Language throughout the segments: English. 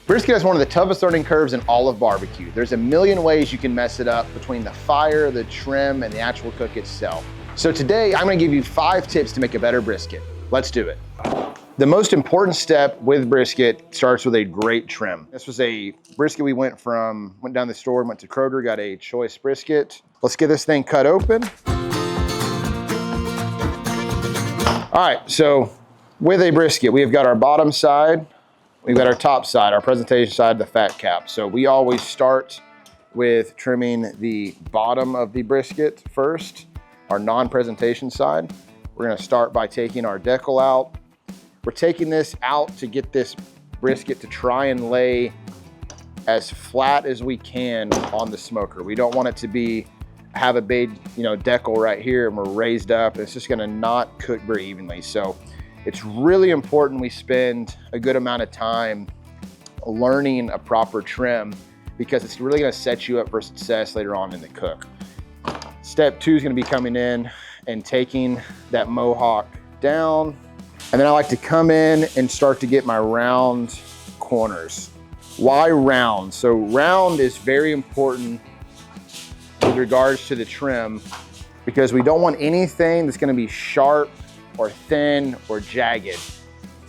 Brisket has one of the toughest learning curves in all of barbecue. There's a million ways you can mess it up between the fire, the trim, and the actual cook itself. So today, I'm gonna give you 5 tips to make a better brisket. Let's do it. The most important step with brisket starts with a great trim. This was a brisket we went down the store, went to Kroger, got a choice brisket. Let's get this thing cut open. All right, so with a brisket, we've got our bottom side, we've got our top side, our presentation side, the fat cap. So we always start with trimming the bottom of the brisket first, our non-presentation side. We're gonna start by taking our decal out. We're taking this out to get this brisket to try and lay as flat as we can on the smoker. We don't want it to have a big, decal right here and we're raised up. It's just gonna not cook very evenly. So it's really important we spend a good amount of time learning a proper trim because it's really gonna set you up for success later on in the cook. Step 2 is gonna be coming in and taking that mohawk down. And then I like to come in and start to get my round corners. Why round? So round is very important with regards to the trim because we don't want anything that's gonna be sharp or thin or jagged.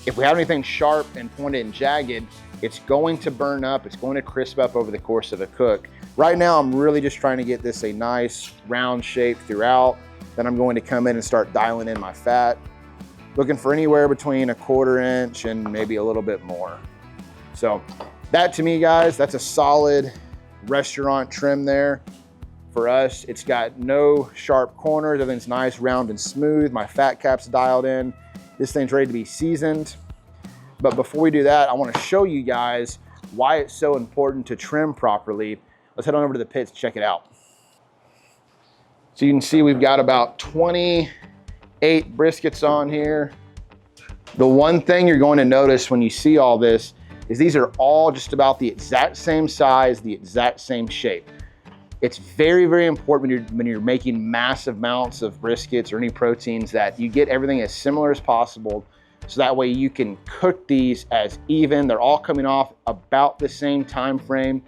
If we have anything sharp and pointed and jagged, it's going to burn up, it's going to crisp up over the course of a cook. Right now, I'm really just trying to get this a nice round shape throughout. Then I'm going to come in and start dialing in my fat. Looking for anywhere between 1/4 inch and maybe a little bit more. So that to me, guys, that's a solid restaurant trim there. For us, it's got no sharp corners, everything's nice, round, and smooth. My fat cap's dialed in. This thing's ready to be seasoned. But before we do that, I wanna show you guys why it's so important to trim properly. Let's head on over to the pits and check it out. So you can see we've got about 28 briskets on here. The one thing you're going to notice when you see all this is these are all just about the exact same size, the exact same shape. It's very, very important when you're making massive amounts of briskets or any proteins that you get everything as similar as possible so that way you can cook these as even. They're all coming off about the same time frame.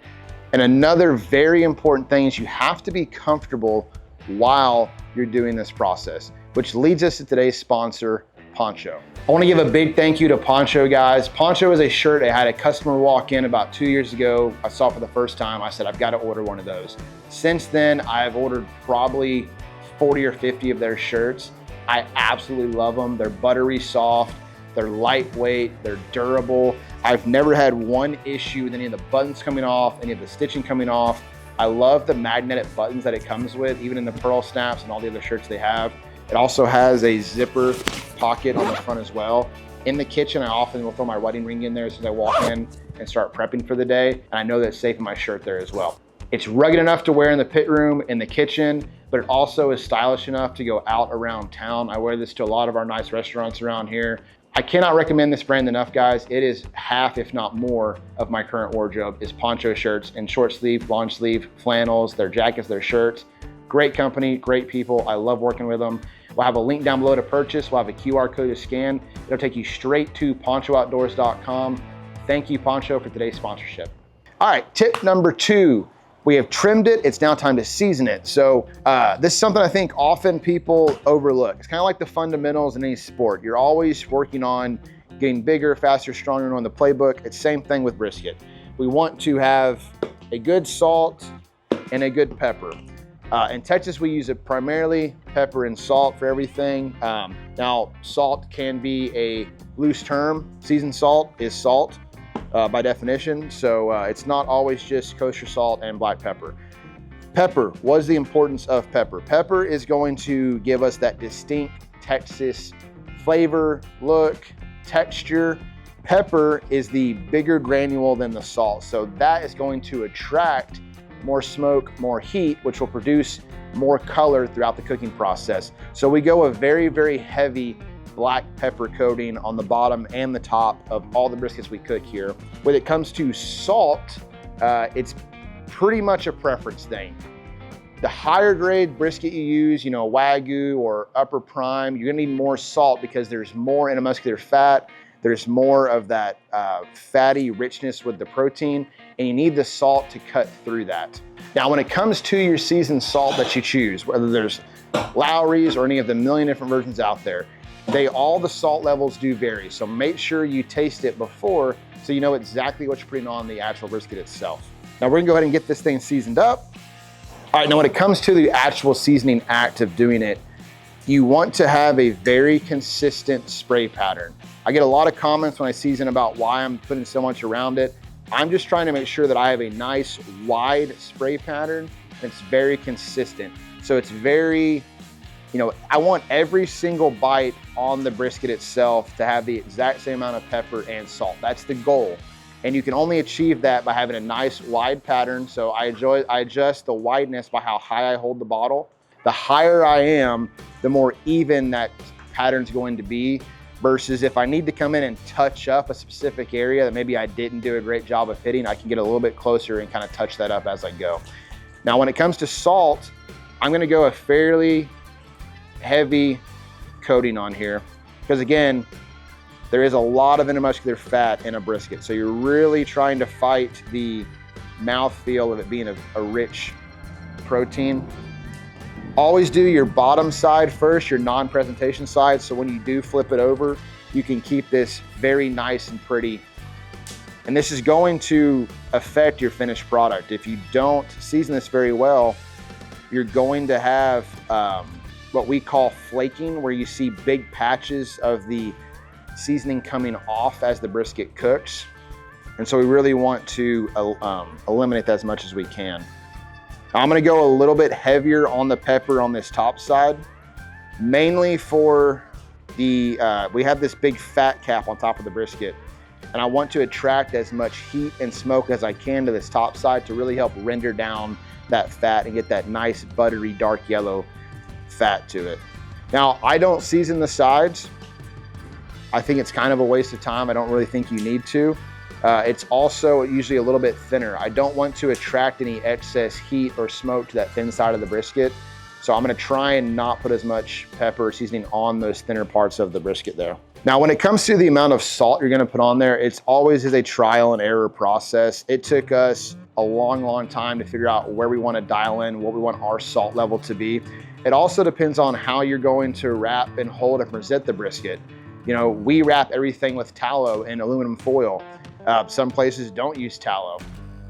And another very important thing is you have to be comfortable while you're doing this process, which leads us to today's sponsor, Poncho. I want to give a big thank you to Poncho, guys. Poncho is a shirt I had a customer walk in about 2 years ago. I saw it for the first time. I said, I've got to order one of those. Since then, I've ordered probably 40 or 50 of their shirts. I absolutely love them. They're buttery soft, they're lightweight, they're durable. I've never had one issue with any of the buttons coming off, any of the stitching coming off. I love the magnetic buttons that it comes with, even in the pearl snaps and all the other shirts they have. It also has a zipper pocket on the front as well. In the kitchen, I often will throw my wedding ring in there as I walk in and start prepping for the day. And I know that it's safe in my shirt there as well. It's rugged enough to wear in the pit room, in the kitchen, but it also is stylish enough to go out around town. I wear this to a lot of our nice restaurants around here. I cannot recommend this brand enough, guys. It is half, if not more, of my current wardrobe is Poncho shirts in short sleeve, long sleeve, flannels, their jackets, their shirts. Great company, great people. I love working with them. We'll have a link down below to purchase. We'll have a QR code to scan. It'll take you straight to ponchooutdoors.com. Thank you, Poncho, for today's sponsorship. All right, tip number 2. We have trimmed it, it's now time to season it. So this is something I think often people overlook. It's kind of like the fundamentals in any sport. You're always working on getting bigger, faster, stronger on the playbook. It's the same thing with brisket. We want to have a good salt and a good pepper. In Texas, we use it primarily pepper and salt for everything. Now, salt can be a loose term. Seasoned salt is salt. By definition, so it's not always just kosher salt and black pepper. Pepper, what is the importance of pepper? Pepper is going to give us that distinct Texas flavor, look, texture. Pepper is the bigger granule than the salt, so that is going to attract more smoke, more heat, which will produce more color throughout the cooking process. So we go a very, very heavy black pepper coating on the bottom and the top of all the briskets we cook here. When it comes to salt, it's pretty much a preference thing. The higher grade brisket you use, Wagyu or upper prime, you're gonna need more salt because there's more intramuscular fat. There's more of that fatty richness with the protein, and you need the salt to cut through that. Now, when it comes to your seasoned salt that you choose, whether there's Lowry's or any of the million different versions out there, all the salt levels do vary. So make sure you taste it before so you know exactly what you're putting on the actual brisket itself. Now we're gonna go ahead and get this thing seasoned up. All right, now when it comes to the actual seasoning act of doing it, you want to have a very consistent spray pattern. I get a lot of comments when I season about why I'm putting so much around it. I'm just trying to make sure that I have a nice wide spray pattern that's very consistent. So it's very, I want every single bite on the brisket itself to have the exact same amount of pepper and salt. That's the goal. And you can only achieve that by having a nice wide pattern. So I adjust the wideness by how high I hold the bottle. The higher I am, the more even that pattern's going to be, versus if I need to come in and touch up a specific area that maybe I didn't do a great job of hitting, I can get a little bit closer and kind of touch that up as I go. Now, when it comes to salt, I'm gonna go a fairly heavy coating on here, because again, there is a lot of intermuscular fat in a brisket. So you're really trying to fight the mouthfeel of it being a rich protein. Always do your bottom side first, your non-presentation side, so when you do flip it over, you can keep this very nice and pretty. And this is going to affect your finished product. If you don't season this very well, you're going to have what we call flaking, where you see big patches of the seasoning coming off as the brisket cooks. And so we really want to eliminate that as much as we can. I'm gonna go a little bit heavier on the pepper on this top side, mainly for we have this big fat cap on top of the brisket, and I want to attract as much heat and smoke as I can to this top side to really help render down that fat and get that nice buttery dark yellow fat to it. Now, I don't season the sides. I think it's kind of a waste of time. I don't really think you need to. It's also usually a little bit thinner. I don't want to attract any excess heat or smoke to that thin side of the brisket. So I'm gonna try and not put as much pepper or seasoning on those thinner parts of the brisket there. Now, when it comes to the amount of salt you're gonna put on there, it's always is a trial and error process. It took us a long, long time to figure out where we wanna dial in, what we want our salt level to be. It also depends on how you're going to wrap and hold and present the brisket. We wrap everything with tallow and aluminum foil. Some places don't use tallow.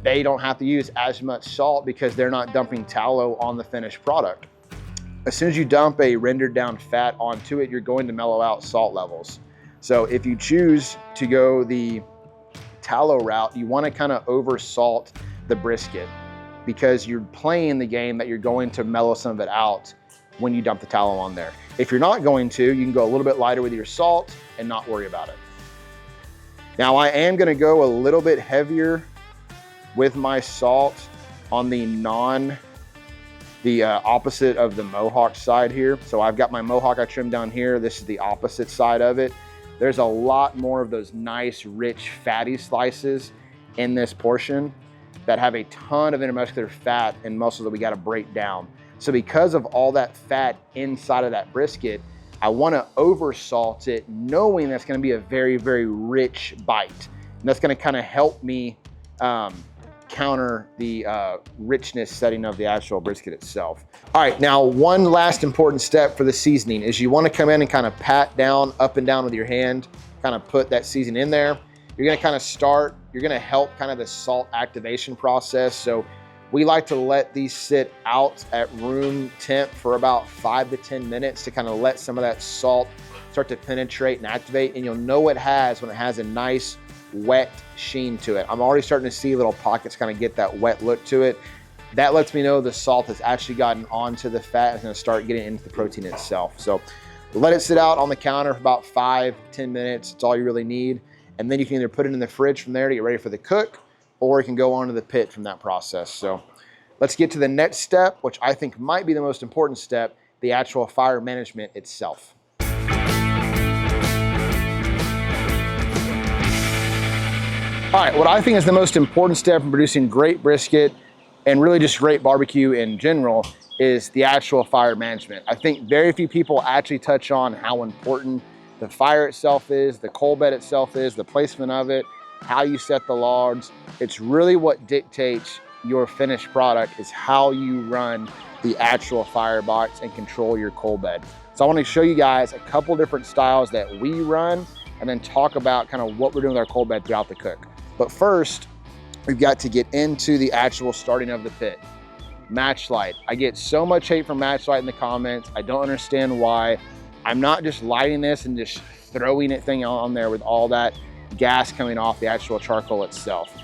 They don't have to use as much salt because they're not dumping tallow on the finished product. As soon as you dump a rendered down fat onto it, you're going to mellow out salt levels. So if you choose to go the tallow route, you want to kind of over salt the brisket, because you're playing the game that you're going to mellow some of it out when you dump the tallow on there. If you're not going to, you can go a little bit lighter with your salt and not worry about it. Now, I am gonna go a little bit heavier with my salt on the opposite of the mohawk side here. So I've got my mohawk I trimmed down here. This is the opposite side of it. There's a lot more of those nice, rich, fatty slices in this portion that have a ton of intermuscular fat and muscle that we gotta break down. So because of all that fat inside of that brisket, I wanna over salt it, knowing that's gonna be a very, very rich bite. And that's gonna kind of help me counter the richness setting of the actual brisket itself. All right, now one last important step for the seasoning is you wanna come in and kind of pat down, up and down with your hand, kind of put that seasoning in there. You're gonna kind of start, you're gonna help kind of the salt activation process. So we like to let these sit out at room temp for about 5 to 10 minutes to kind of let some of that salt start to penetrate and activate. And you'll know it has when it has a nice wet sheen to it. I'm already starting to see little pockets kind of get that wet look to it. That lets me know the salt has actually gotten onto the fat and is gonna start getting into the protein itself. So let it sit out on the counter for about 5 to 10 minutes. It's all you really need. And then you can either put it in the fridge from there to get ready for the cook, or it can go onto the pit from that process. So let's get to the next step, which I think might be the most important step, the actual fire management itself. All right, what I think is the most important step in producing great brisket and really just great barbecue in general is the actual fire management. I think very few people actually touch on how important the fire itself is, the coal bed itself is, the placement of it, how you set the logs. It's really what dictates your finished product is how you run the actual firebox and control your coal bed. So I want to show you guys a couple different styles that we run and then talk about kind of what we're doing with our coal bed throughout the cook. But first, we've got to get into the actual starting of the pit. Match light. I get so much hate from match light in the comments. I don't understand why. I'm not just lighting this and just throwing it thing on there with all that gas coming off the actual charcoal itself.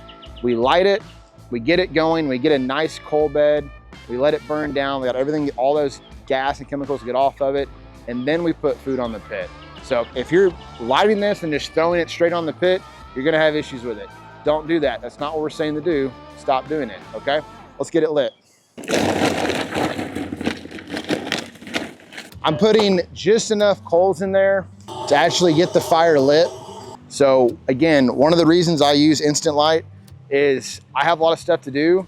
We light it, we get it going, we get a nice coal bed, we let it burn down, we got everything, all those gas and chemicals get off of it, and then we put food on the pit. So if you're lighting this and just throwing it straight on the pit, you're gonna have issues with it. Don't do that. That's not what we're saying to do. Stop doing it, okay? Let's get it lit. I'm putting just enough coals in there to actually get the fire lit. So again, one of the reasons I use instant light is I have a lot of stuff to do.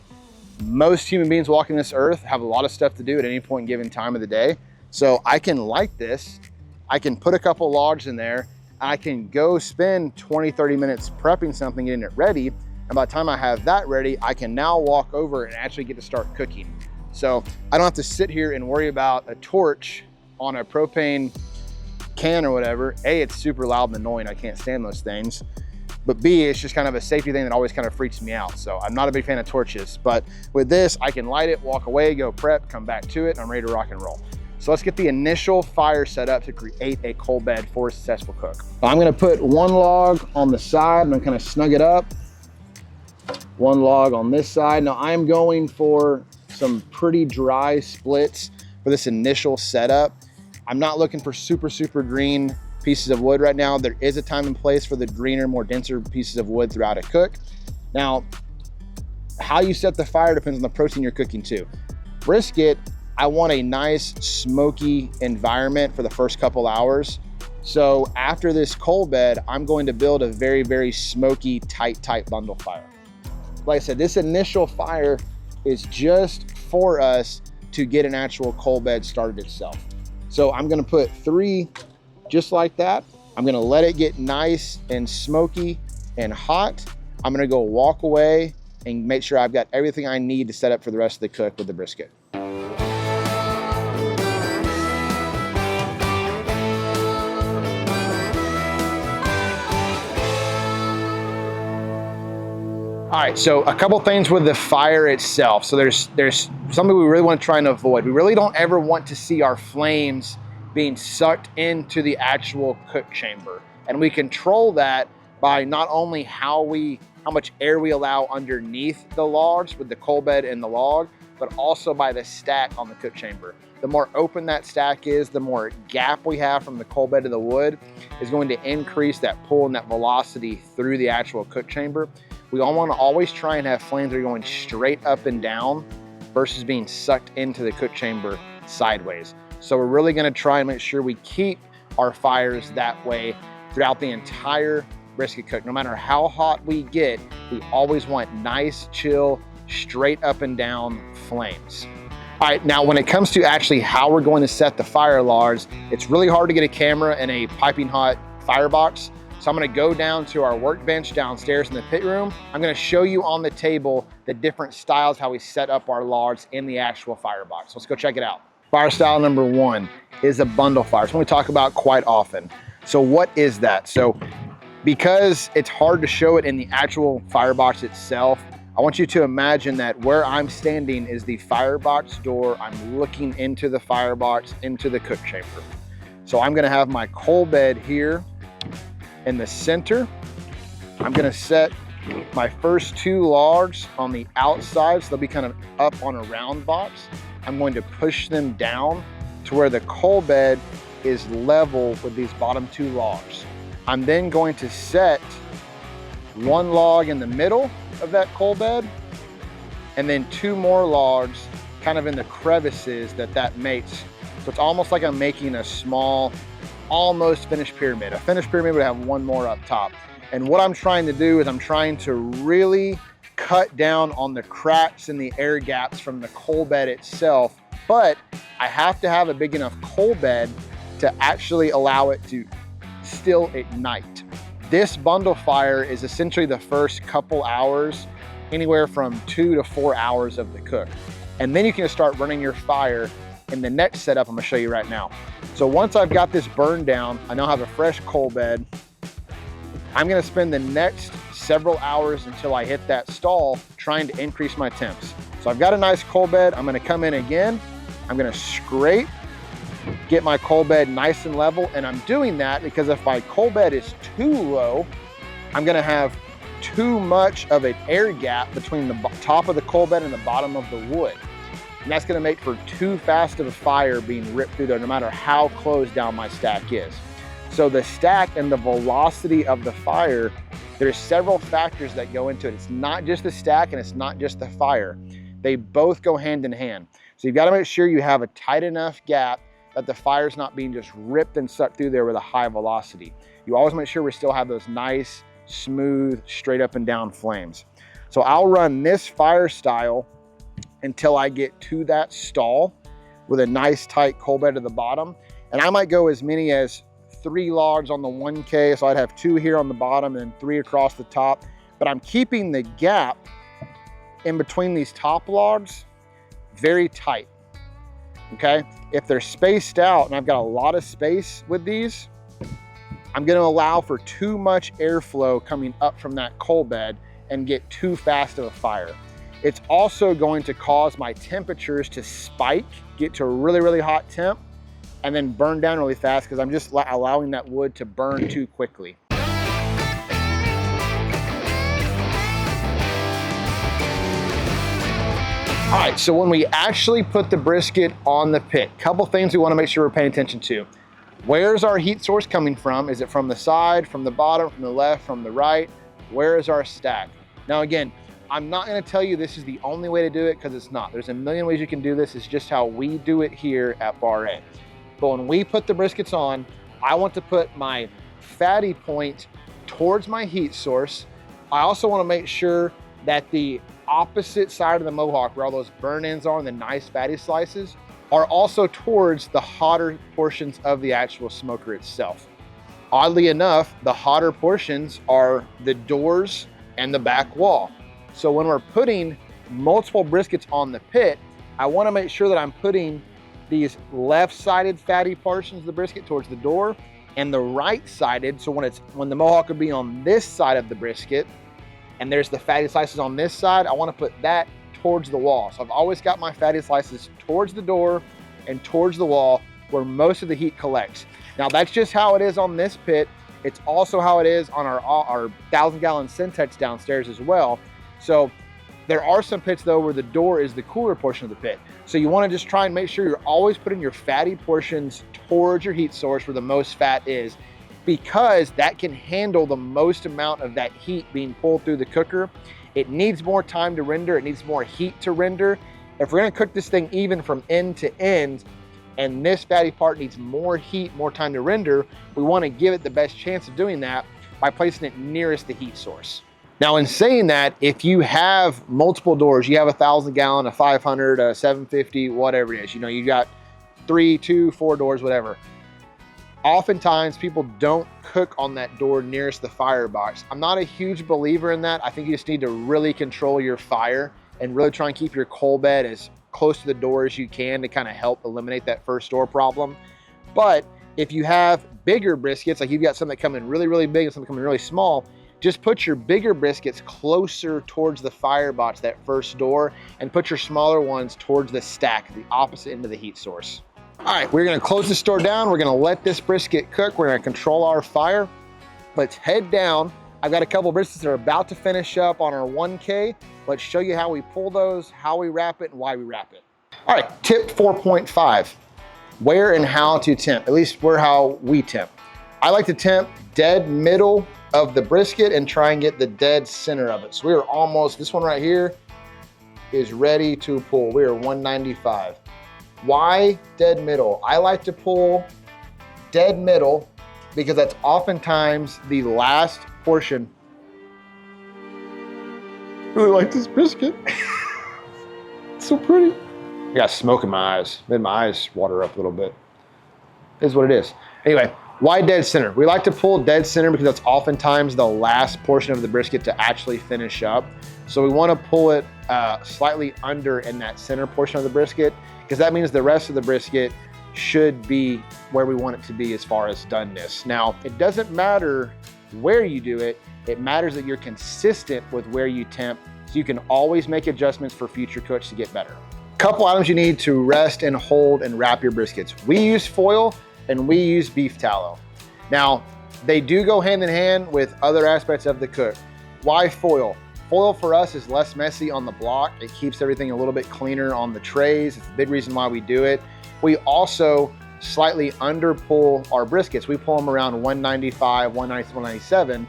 Most human beings walking this earth have a lot of stuff to do at any point in given time of the day. So I can light this, I can put a couple logs in there, I can go spend 20, 30 minutes prepping something, getting it ready. And by the time I have that ready, I can now walk over and actually get to start cooking. So I don't have to sit here and worry about a torch on a propane can or whatever. A, it's super loud and annoying. I can't stand those things. But B, it's just kind of a safety thing that always kind of freaks me out. So I'm not a big fan of torches, but with this, I can light it, walk away, go prep, come back to it, and I'm ready to rock and roll. So let's get the initial fire set up to create a coal bed for a successful cook. I'm gonna put one log on the side, I'm gonna kind of snug it up. One log on this side. Now I'm going for some pretty dry splits for this initial setup. I'm not looking for super green pieces of wood right now. There is a time and place for the greener, more denser pieces of wood throughout a cook. Now, how you set the fire depends on the protein you're cooking too. Brisket, I want a nice smoky environment for the first couple hours. So after this coal bed, I'm going to build a very smoky, tight bundle fire. Like I said, this initial fire is just for us to get an actual coal bed started itself. So I'm gonna put 3 just like that. I'm gonna let it get nice and smoky and hot. I'm gonna go walk away and make sure I've got everything I need to set up for the rest of the cook with the brisket. All right, so a couple things with the fire itself. So there's something we really want to try and avoid. We really don't ever want to see our flames being sucked into the actual cook chamber. And we control that by not only how much air we allow underneath the logs with the coal bed and the log, but also by the stack on the cook chamber. The more open that stack is, the more gap we have from the coal bed to the wood is going to increase that pull and that velocity through the actual cook chamber. We all want to always try and have flames that are going straight up and down versus being sucked into the cook chamber sideways. So we're really going to try and make sure we keep our fires that way throughout the entire brisket cook. No matter how hot we get, we always want nice, chill, straight up and down flames. All right, now when it comes to actually how we're going to set the fire logs, it's really hard to get a camera in a piping hot firebox. So I'm gonna go down to our workbench downstairs in the pit room. I'm gonna show you on the table the different styles, how we set up our logs in the actual firebox. Let's go check it out. Fire style number 1 is a bundle fire. It's one we talk about quite often. So what is that? So because it's hard to show it in the actual firebox itself, I want you to imagine that where I'm standing is the firebox door. I'm looking into the firebox, into the cook chamber. So I'm gonna have my coal bed here in the center. I'm gonna set my first 2 logs on the outside, so they'll be kind of up on a round box. I'm going to push them down to where the coal bed is level with these bottom 2 logs. I'm then going to set 1 log in the middle of that coal bed, and then 2 more logs kind of in the crevices that makes. So it's almost like I'm making a small, almost finished pyramid. A finished pyramid would have 1 more up top. And what I'm trying to do is I'm trying to really cut down on the cracks and the air gaps from the coal bed itself, but I have to have a big enough coal bed to actually allow it to still at night. This bundle fire is essentially the first couple hours, anywhere from 2 to 4 hours of the cook. And then you can start running your fire in the next setup I'm gonna show you right now. So once I've got this burned down, I now have a fresh coal bed. I'm gonna spend the next several hours until I hit that stall trying to increase my temps. So I've got a nice coal bed. I'm gonna come in again. I'm gonna scrape, get my coal bed nice and level. And I'm doing that because if my coal bed is too low, I'm gonna have too much of an air gap between the top of the coal bed and the bottom of the wood. And that's gonna make for too fast of a fire being ripped through there, no matter how closed down my stack is. So the stack and the velocity of the fire, there's several factors that go into it. It's not just the stack and it's not just the fire. They both go hand in hand. So you've got to make sure you have a tight enough gap that the fire's not being just ripped and sucked through there with a high velocity. You always make sure we still have those nice, smooth, straight up and down flames. So I'll run this fire style until I get to that stall with a nice tight coal bed at the bottom. And I might go as many as 3 logs on the 1K. So I'd have 2 here on the bottom and 3 across the top. But I'm keeping the gap in between these top logs very tight, okay? If they're spaced out and I've got a lot of space with these, I'm gonna allow for too much airflow coming up from that coal bed and get too fast of a fire. It's also going to cause my temperatures to spike, get to a really, really hot temp, and then burn down really fast because I'm just allowing that wood to burn too quickly. All right, so when we actually put the brisket on the pit, couple things we want to make sure we're paying attention to. Where's our heat source coming from? Is it from the side, from the bottom, from the left, from the right? Where is our stack? Now again, I'm not going to tell you this is the only way to do it because it's not. There's a million ways you can do this. It's just how we do it here at Bar-A. But when we put the briskets on, I want to put my fatty point towards my heat source. I also want to make sure that the opposite side of the mohawk, where all those burn ends are and the nice fatty slices, are also towards the hotter portions of the actual smoker itself. Oddly enough, the hotter portions are the doors and the back wall. So when we're putting multiple briskets on the pit, I want to make sure that I'm putting these left-sided fatty portions of the brisket towards the door and the right-sided, so when the mohawk would be on this side of the brisket and there's the fatty slices on this side, I want to put that towards the wall. So I've always got my fatty slices towards the door and towards the wall where most of the heat collects. Now that's just how it is on this pit. It's also how it is on our 1,000-gallon Syntex downstairs as well. So there are some pits though where the door is the cooler portion of the pit. So you want to just try and make sure you're always putting your fatty portions towards your heat source where the most fat is, because that can handle the most amount of that heat being pulled through the cooker. It needs more time to render. It needs more heat to render. If we're gonna cook this thing even from end to end, and this fatty part needs more heat, more time to render, we wanna give it the best chance of doing that by placing it nearest the heat source. Now in saying that, if you have multiple doors, you have 1,000-gallon, a 500, a 750, whatever it is, you know, you got 3, 2, 4 doors, whatever. Oftentimes people don't cook on that door nearest the firebox. I'm not a huge believer in that. I think you just need to really control your fire and really try and keep your coal bed as close to the door as you can to kind of help eliminate that first door problem. But if you have bigger briskets, like you've got some that come in really, really big and some that come in really small, just put your bigger briskets closer towards the firebox, that first door, and put your smaller ones towards the stack, the opposite end of the heat source. All right, we're gonna close this door down. We're gonna let this brisket cook. We're gonna control our fire. Let's head down. I've got a couple briskets that are about to finish up on our 1K. Let's show you how we pull those, how we wrap it, and why we wrap it. All right, tip 4.5, where and how to temp, at least how we temp. I like to temp dead middle of the brisket and try and get the dead center of it. So we are almost, this one right here is ready to pull. We are 195. Why dead middle? I like to pull dead middle because that's oftentimes the last portion. Really like this brisket. It's so pretty. I got smoke in my eyes. Made my eyes water up a little bit. Is what it is. Anyway, Why dead center? We like to pull dead center because that's oftentimes the last portion of the brisket to actually finish up. So we want to pull it slightly under in that center portion of the brisket, because that means the rest of the brisket should be where we want it to be as far as doneness. Now, it doesn't matter where you do it. It matters that you're consistent with where you temp, so you can always make adjustments for future cooks to get better. Couple items you need to rest and hold and wrap your briskets. We use foil and we use beef tallow. Now, they do go hand in hand with other aspects of the cook. Why foil? Foil for us is less messy on the block. It keeps everything a little bit cleaner on the trays. It's a big reason why we do it. We also slightly under pull our briskets. We pull them around 195, 190, 197,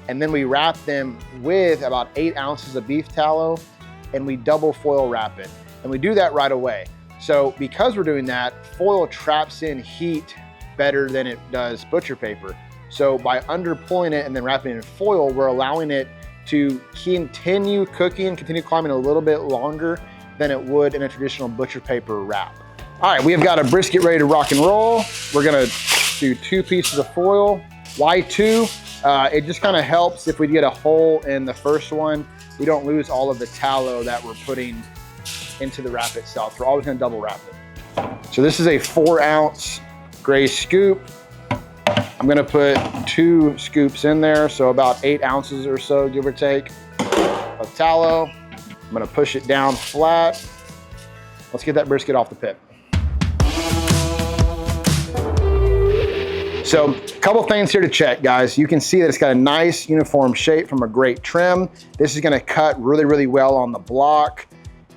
and then we wrap them with about 8 ounces of beef tallow, and we double foil wrap it. And we do that right away. So because we're doing that, foil traps in heat better than it does butcher paper. So by under pulling it and then wrapping it in foil, we're allowing it to continue cooking, continue climbing a little bit longer than it would in a traditional butcher paper wrap. All right, we have got a brisket ready to rock and roll. We're gonna do 2 pieces of foil. Why 2? It just kind of helps if we get a hole in the first one, we don't lose all of the tallow that we're putting into the wrap itself. We're always gonna double wrap it. So this is a 4-ounce gray scoop. I'm gonna put 2 scoops in there, so about 8 ounces or so, give or take, of tallow. I'm gonna push it down flat. Let's get that brisket off the pit. So a couple things here to check, guys. You can see that it's got a nice uniform shape from a great trim. This is gonna cut really, really well on the block.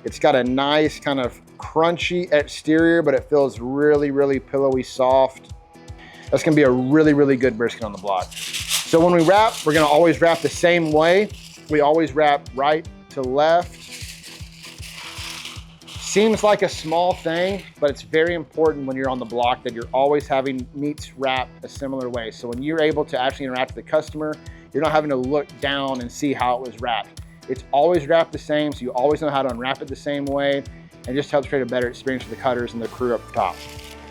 It's got a nice kind of crunchy exterior, but it feels really, really pillowy soft. That's gonna be a really, really good brisket on the block. So when we wrap, we're gonna always wrap the same way. We always wrap right to left. Seems like a small thing, but it's very important when you're on the block that you're always having meats wrapped a similar way. So when you're able to actually interact with the customer, you're not having to look down and see how it was wrapped. It's always wrapped the same, so you always know how to unwrap it the same way, and just helps create a better experience for the cutters and the crew up top.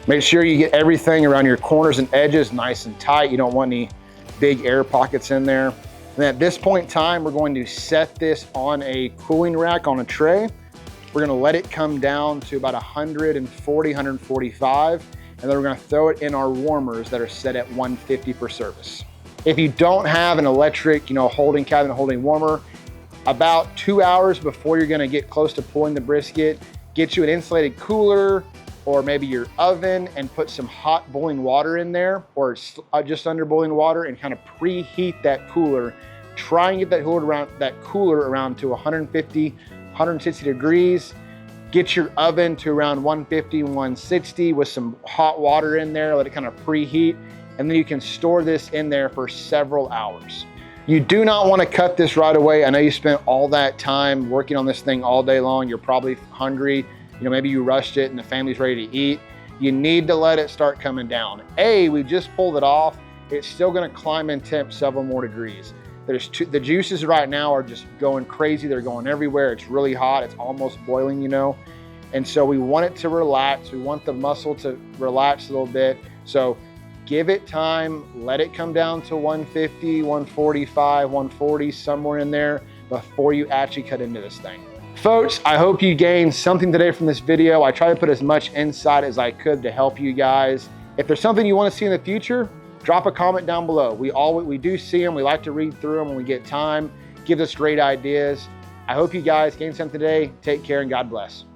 Make sure you get everything around your corners and edges nice and tight. You don't want any big air pockets in there. And at this point in time, we're going to set this on a cooling rack on a tray. We're gonna let it come down to about 140, 145, and then we're gonna throw it in our warmers that are set at 150 per service. If you don't have an electric, holding cabinet, holding warmer, about 2 hours before you're gonna get close to pulling the brisket, get you an insulated cooler or maybe your oven and put some hot boiling water in there, or just under boiling water, and kind of preheat that cooler. Try and get that cooler around to 150, 160 degrees. Get your oven to around 150, 160 with some hot water in there, let it kind of preheat, and then you can store this in there for several hours. You do not want to cut this right away. I know you spent all that time working on this thing all day long. You're probably hungry. Maybe you rushed it and the family's ready to eat. You need to let it start coming down. We just pulled it off. It's still going to climb in temp several more degrees. The juices right now are just going crazy. They're going everywhere. It's really hot. It's almost boiling, And so we want it to relax. We want the muscle to relax a little bit. So give it time, let it come down to 150, 145, 140, somewhere in there before you actually cut into this thing. Folks, I hope you gained something today from this video. I try to put as much insight as I could to help you guys. If there's something you want to see in the future, drop a comment down below. We do see them. We like to read through them when we get time. Gives us great ideas. I hope you guys gained something today. Take care and God bless.